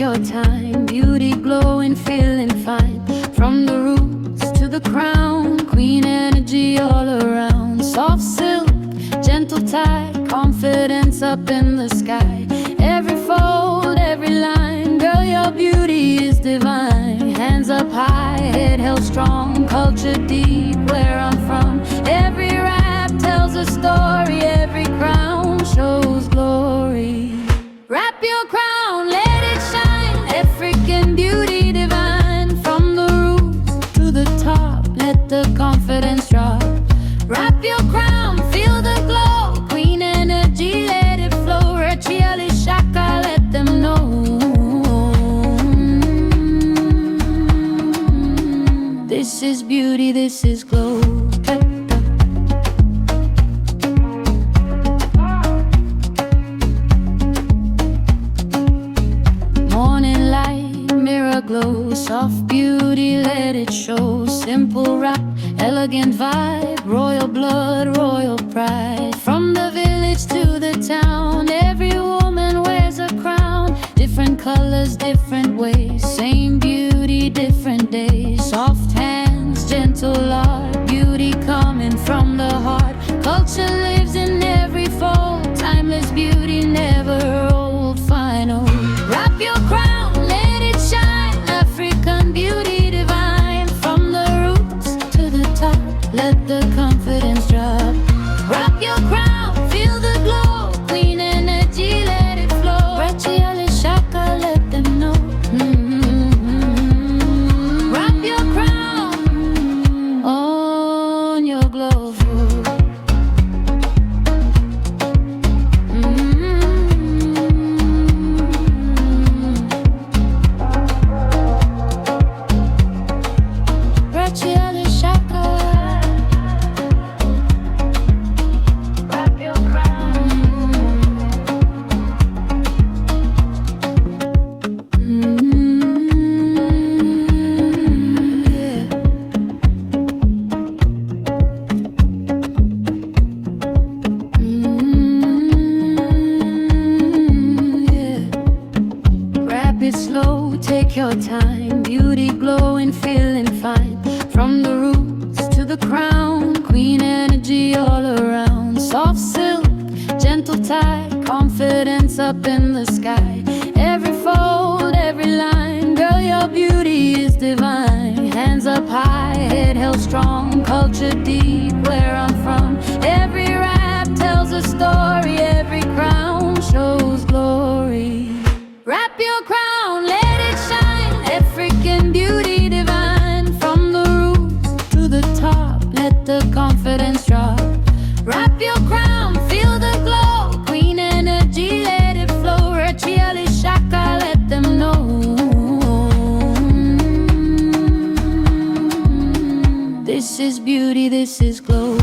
your time. Beauty glowing, feeling fine. From the roots to the crown, queen energy all around. Soft silk, gentle tide, confidence up in the sky. Every fold, every line, girl, your beauty is divine. Hands up high, head held strong, culture deep where I'm from. Every rap tells a story, every crown shows glory. Wrap your crown, let it shine, African beauty divine. From the roots to the top, let the confidence drop. Wrap your crown, feel the glow, queen energy, let it flow. Rachiali Shaka, let them know. This is beauty, this is glow. Morning light, mirror glow, soft beauty, let it show. Simple rap, elegant vibe, royal blood, royal pride. From the village to the town, every woman wears a crown. Different colors, different ways, same beauty, different days. Soft hands, gentle art, beauty coming from the heart. Culture lives in every fold, timeless beauty, never old, final. Wrap your crown, let it shine, African beauty divine. From the roots to the top, let the confidence drop. Wrap your crown, feel the glow, queen energy, let it flow. Rachiali Shaka, let them know. Wrap your crown on your glow. Rachiali Shaka, wrap your crown. Yeah. Yeah. Wrap it slow, take your time. Beauty glowing, feeling fine. From the roots to the crown, queen energy all around. Soft silk, gentle tide, confidence up in the sky. Every fold, every line, girl, your beauty is divine. Hands up high, head held strong, culture deep where I'm from. Every rap tells a story, every crown shows glory. Wrap your crown, let it shine, African beauty divine. From the roots to the top, let the confidence drop. Wrap your crown, feel the glow, queen energy, let it flow. Rachiali Shaka, let them know. This is beauty, this is glow.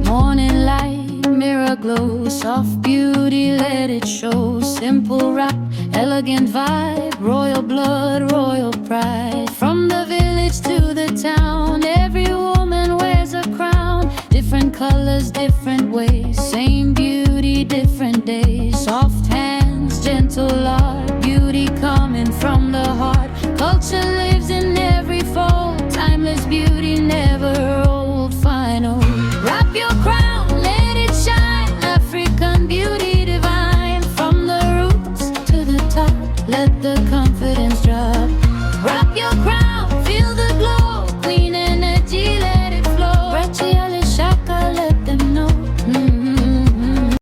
Morning light, mirror glow, soft beauty, let it show. Simple rap, elegant vibe, royal blood, royal pride. From the village to the town, every woman wears a crown. Different colors, different ways, same beauty, different days. Soft hands, gentle art, beauty coming from the heart. Culture lives in every fold, timeless beauty, never old, final. Wrap your crown, let it shine, African beauty divine. From the roots to the top, let the confidence drop. Wrap your crown.